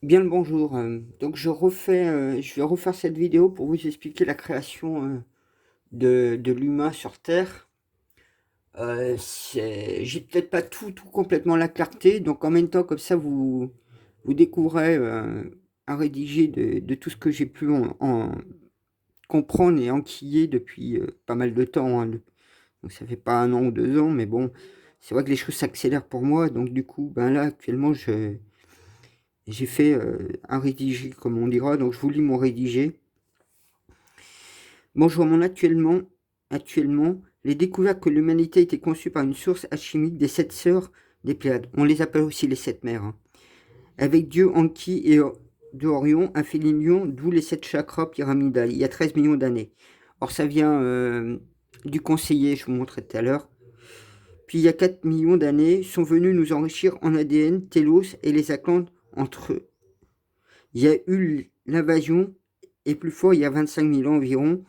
Bien le bonjour. Donc je vais refaire cette vidéo pour vous expliquer la création de l'humain sur Terre. J'ai peut-être pas tout complètement la clarté, donc en même temps comme ça vous découvrez un rédigé de tout ce que j'ai pu en comprendre et enquiller depuis pas mal de temps, hein. Donc ça fait pas 1 an ou 2 ans, mais bon, c'est vrai que les choses s'accélèrent pour moi, donc du coup, ben là actuellement j'ai fait un rédigé, comme on dira, donc je vous lis mon rédigé. Bonjour, actuellement, les découvertes que l'humanité a été conçue par une source alchimique des 7 sœurs des Pléiades. On les appelle aussi les 7 mères, hein. Avec Dieu, Anki et de Orion, un Philinion, d'où les 7 chakras pyramidales, il y a 13 millions d'années. Or, ça vient du conseiller, je vous montrais tout à l'heure. Puis, il y a 4 millions d'années, sont venus nous enrichir en ADN, Télos et les Atlantes entre eux. Il y a eu l'invasion, et plus fort, il y a 25 000 ans environ,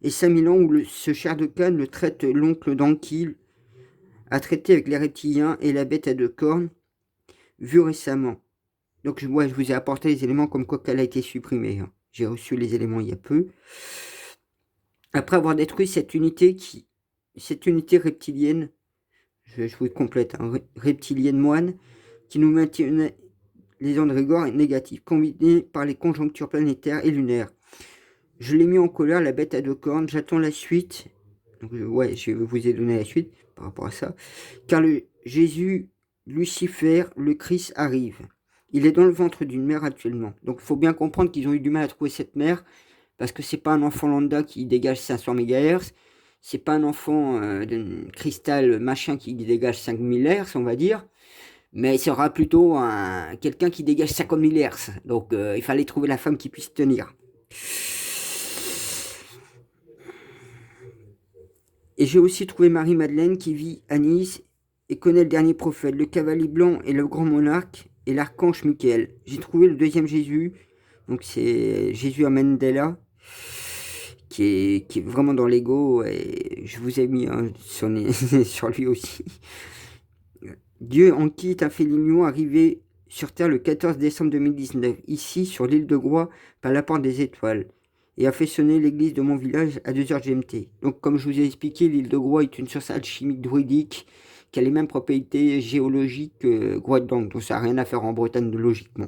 et 5 000 ans où ce chair de canne le traite l'oncle d'Anquil, a traité avec les reptiliens et la bête à 2 cornes, vue récemment. Donc je vous ai apporté les éléments comme quoi qu'elle a été supprimée, hein. J'ai reçu les éléments il y a peu. Après avoir détruit cette unité reptilienne, je vous complète, hein, reptilienne moine, qui nous maintenait les ondes rigor négatives, combinées par les conjonctures planétaires et lunaires. Je l'ai mis en colère, la bête à 2 cornes, j'attends la suite. Donc, je vous ai donné la suite par rapport à ça. Car le Jésus, Lucifer, le Christ arrive. Il est dans le ventre d'une mère actuellement. Donc il faut bien comprendre qu'ils ont eu du mal à trouver cette mère, parce que c'est pas un enfant lambda qui dégage 500 MHz, c'est pas un enfant de cristal machin qui dégage 5000 Hz, on va dire, mais il sera plutôt quelqu'un qui dégage 50 000 Hz. Donc il fallait trouver la femme qui puisse tenir. Et j'ai aussi trouvé Marie-Madeleine qui vit à Nice et connaît le dernier prophète, le cavalier blanc et le grand monarque et l'archange Michael. J'ai trouvé le deuxième Jésus, donc c'est Jésus à Mandela, qui est vraiment dans l'ego, et je vous ai mis sur lui aussi. Dieu en qui est un Félignon arrivé sur Terre le 14 décembre 2019, ici sur l'île de Groix, par la porte des étoiles, et a fait sonner l'église de mon village à 2 heures GMT. Donc comme je vous ai expliqué, l'île de Groix est une source alchimique druidique qui a les mêmes propriétés géologiques que Groenland, donc ça n'a rien à faire en Bretagne logiquement.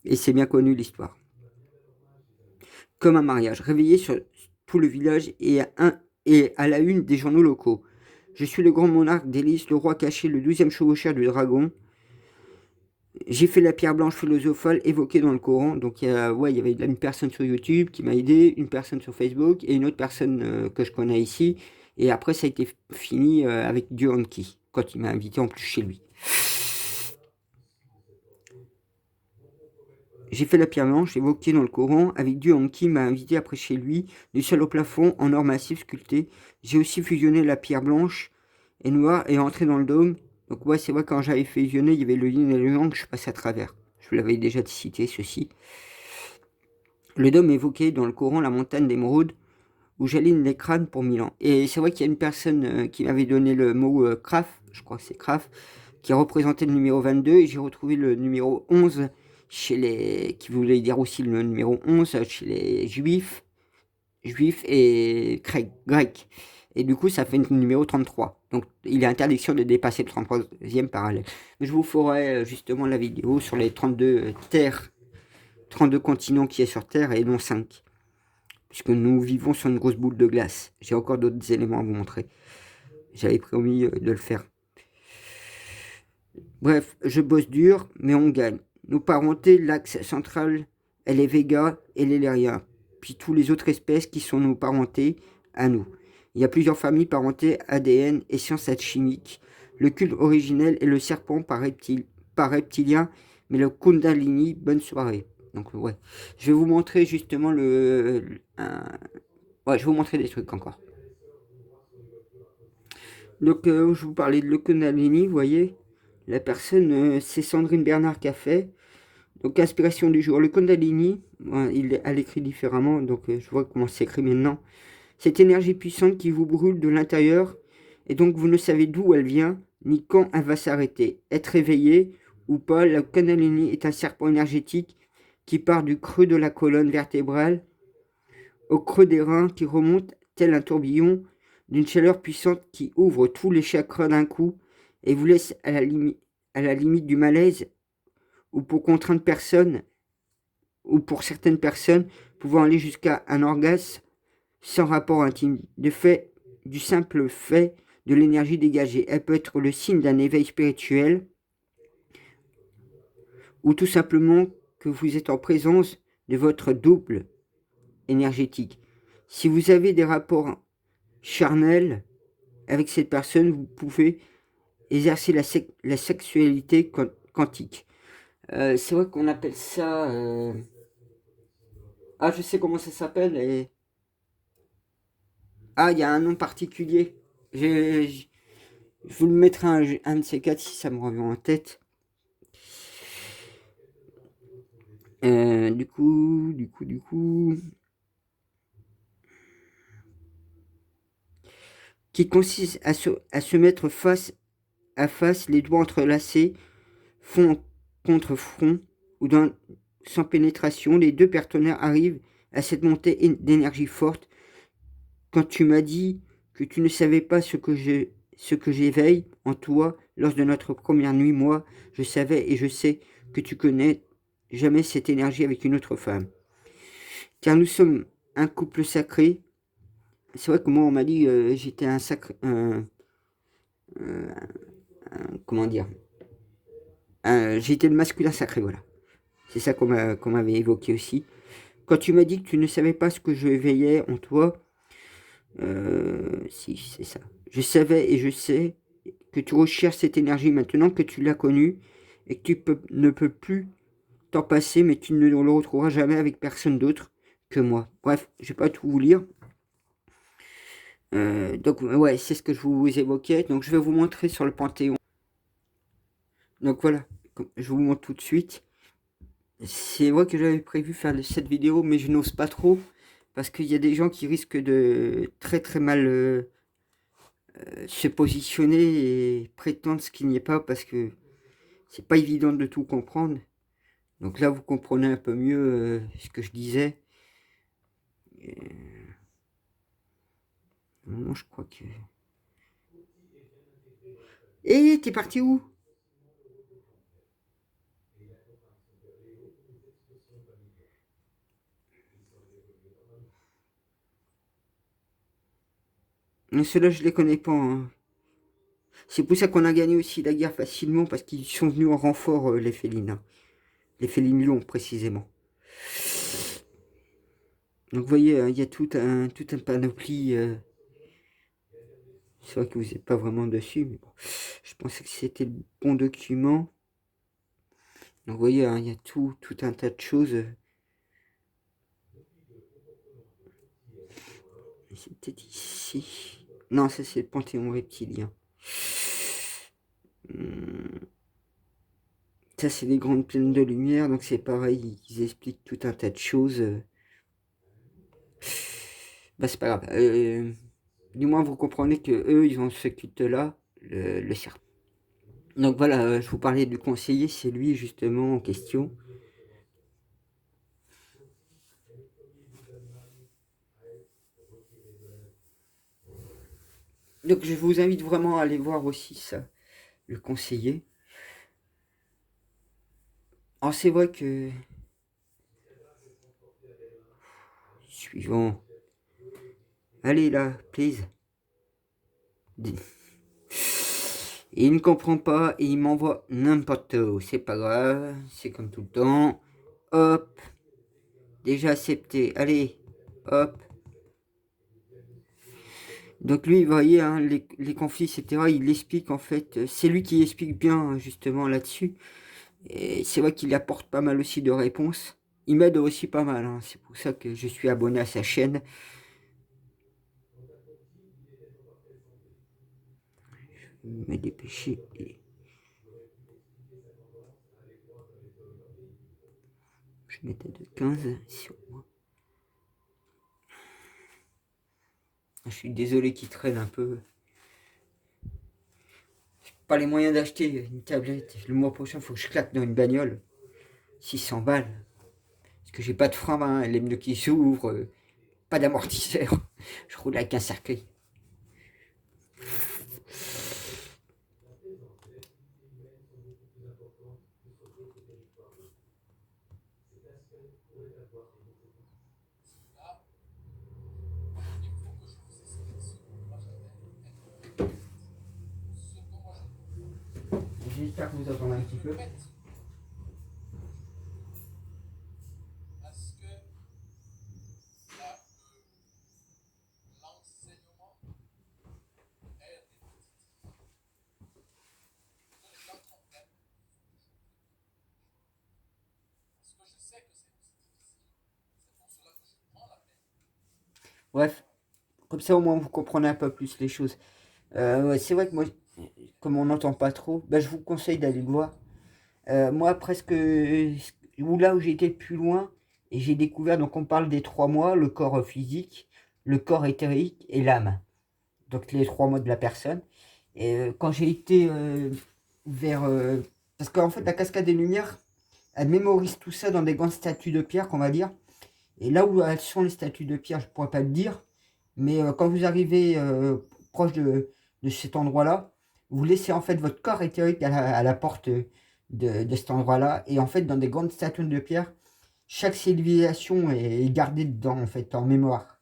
Et c'est bien connu l'histoire. Comme un mariage, réveillé sur tout le village et à la une des journaux locaux. Je suis le grand monarque d'Hélice, le roi caché, le 12e chevaucheur du dragon. J'ai fait la pierre blanche philosophale évoquée dans le Coran. Donc il y avait une personne sur YouTube qui m'a aidé, une personne sur Facebook et une autre personne que je connais ici. Et après ça a été fini avec Dieu Anki, quand il m'a invité en plus chez lui. J'ai fait la pierre blanche évoquée dans le Coran avec Dieu Anki m'a invité après chez lui, du sol au plafond en or massif sculpté. J'ai aussi fusionné la pierre blanche et noire et entré dans le dôme. Donc c'est vrai, quand j'avais fusionné, il y avait le yin et le yang, je passe à travers. Je vous l'avais déjà cité, ceci. Le dôme évoquait dans le Coran la montagne d'émeraude où j'aligne les crânes pour 1000 ans. Et c'est vrai qu'il y a une personne qui m'avait donné le mot Kraf, je crois que c'est Kraf, qui représentait le numéro 22, et j'ai retrouvé le numéro 11 qui voulait dire aussi le numéro 11 chez les juifs et grecs. Et du coup, ça fait le numéro 33. Donc, il est interdiction de dépasser le 33e parallèle. Mais je vous ferai justement la vidéo sur les 32 terres, 32 continents qui est sur Terre et non 5. Puisque nous vivons sur une grosse boule de glace. J'ai encore d'autres éléments à vous montrer. J'avais promis de le faire. Bref, je bosse dur, mais on gagne. Nos parentés, l'axe central, elle est Vega et l'Eléria. Puis tous les autres espèces qui sont nos parentés à nous. Il y a plusieurs familles parentées ADN et sciences alchimiques. Le culte originel est le serpent par reptilien, mais le Kundalini, bonne soirée. Donc je vais vous montrer justement je vais vous montrer des trucs encore. Donc je vous parlais de le Kundalini, vous voyez. La personne, c'est Sandrine Bernard qui a fait. Donc inspiration du jour, le Kundalini, elle écrit différemment, donc je vois comment c'est écrit maintenant. Cette énergie puissante qui vous brûle de l'intérieur, et donc vous ne savez d'où elle vient, ni quand elle va s'arrêter. Être éveillé ou pas, la Kundalini est un serpent énergétique qui part du creux de la colonne vertébrale au creux des reins, qui remonte tel un tourbillon d'une chaleur puissante qui ouvre tous les chakras d'un coup et vous laisse à la limite du malaise, ou pour contraindre personne, ou pour certaines personnes, pouvant aller jusqu'à un orgasme sans rapport intime, du simple fait de l'énergie dégagée. Elle peut être le signe d'un éveil spirituel, ou tout simplement que vous êtes en présence de votre double énergétique. Si vous avez des rapports charnels avec cette personne, vous pouvez exercer la sexualité quantique. C'est vrai qu'on appelle ça... Ah, je sais comment ça s'appelle. Ah, il y a un nom particulier. Je vous le mettrai un de ces quatre si ça me revient en tête. Du coup... Qui consiste à se mettre face à face, les doigts entrelacés, front contre front, ou sans pénétration, les deux partenaires arrivent à cette montée d'énergie forte. Quand tu m'as dit que tu ne savais pas ce que j'éveille en toi lors de notre première nuit, moi, je savais et je sais que tu connais jamais cette énergie avec une autre femme. Car nous sommes un couple sacré. C'est vrai que moi, on m'a dit j'étais un sacré... comment dire, j'étais le masculin sacré, voilà. C'est ça qu'on m'avait évoqué aussi. Quand tu m'as dit que tu ne savais pas ce que je veillais en toi, si, c'est ça. Je savais et je sais que tu recherches cette énergie maintenant que tu l'as connue et que ne peux plus t'en passer, mais tu ne le retrouveras jamais avec personne d'autre que moi. Bref, je vais pas tout vous lire. Donc, ouais, c'est ce que je vous évoquais. Donc, je vais vous montrer sur le Panthéon. Donc, voilà, je vous montre tout de suite. C'est vrai que j'avais prévu faire cette vidéo, mais je n'ose pas trop, parce qu'il y a des gens qui risquent de très très mal se positionner et prétendre ce qu'il n'y est pas, parce que c'est pas évident de tout comprendre. Donc là, vous comprenez un peu mieux ce que je disais. Non, je crois que... Eh, t'es parti où? Ceux-là, je les connais pas, hein. C'est pour ça qu'on a gagné aussi la guerre facilement, parce qu'ils sont venus en renfort, les félines. Hein. Les félines lions, précisément. Donc vous voyez, il y a tout un panoplie. C'est vrai que vous n'êtes pas vraiment dessus, mais bon. Je pensais que c'était le bon document. Donc vous voyez, hein, il y a tout un tas de choses. C'est peut-être ici. Non, ça c'est le Panthéon reptilien. Ça c'est les grandes plaines de lumière, donc c'est pareil, ils expliquent tout un tas de choses. Bah c'est pas grave. Du moins vous comprenez que eux ils ont ce culte là, le serpent. Donc voilà, je vous parlais du conseiller, c'est lui justement en question. Donc je vous invite vraiment à aller voir aussi ça, le conseiller. Alors c'est vrai que... Suivant. Allez là, please. Et il ne comprend pas et il m'envoie n'importe où. C'est pas grave, c'est comme tout le temps. Hop. Déjà accepté. Allez. Hop. Donc lui, vous voyez, hein, les conflits, etc., il explique en fait, c'est lui qui explique bien justement là-dessus. Et c'est vrai qu'il apporte pas mal aussi de réponses. Il m'aide aussi pas mal, hein, c'est pour ça que je suis abonné à sa chaîne. Je vais me dépêcher. Je mettais de 15 sur moi. Je suis désolé qu'il traîne un peu. pas les moyens d'acheter une tablette. Le mois prochain, il faut que je claque dans une bagnole. 600 balles. Parce que j'ai pas de frein, hein, les pneus qui s'ouvrent, pas d'amortisseur. Je roule avec un cercueil. J'espère que vous entendez un petit peu. Bref, comme ça au moins vous comprenez un peu plus les choses. Ouais, c'est vrai que moi, comme on n'entend pas trop, bah, je vous conseille d'aller le voir. Moi, presque, ou là où j'ai été le plus loin, et j'ai découvert, donc on parle des 3 mois, le corps physique, le corps éthérique et l'âme. Donc les 3 mois de la personne. Et quand j'ai été vers... parce qu'en fait, la cascade des Lumières, elle mémorise tout ça dans des grandes statues de pierre, qu'on va dire. Et là où elles sont les statues de pierre, je ne pourrais pas le dire. Mais quand vous arrivez proche de cet endroit-là, vous laissez en fait votre corps éthérique à la porte de cet endroit-là. Et en fait, dans des grandes statues de pierre, chaque civilisation est gardée dedans, en fait, en mémoire.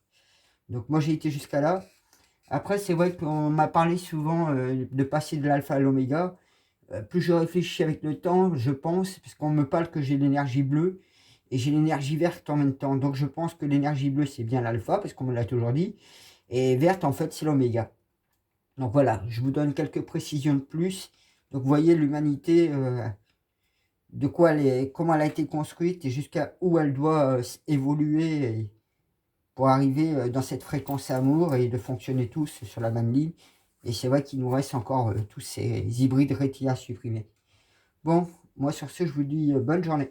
Donc moi, j'ai été jusqu'à là. Après, c'est vrai qu'on m'a parlé souvent de passer de l'alpha à l'oméga. Plus je réfléchis avec le temps, je pense, parce qu'on me parle que j'ai l'énergie bleue et j'ai l'énergie verte en même temps. Donc je pense que l'énergie bleue, c'est bien l'alpha, parce qu'on me l'a toujours dit. Et verte, en fait, c'est l'oméga. Donc voilà, je vous donne quelques précisions de plus. Donc vous voyez l'humanité, de quoi elle est, comment elle a été construite et jusqu'à où elle doit évoluer pour arriver dans cette fréquence amour et de fonctionner tous sur la même ligne. Et c'est vrai qu'il nous reste encore tous ces hybrides rétiniens supprimés. Bon, moi sur ce, je vous dis bonne journée.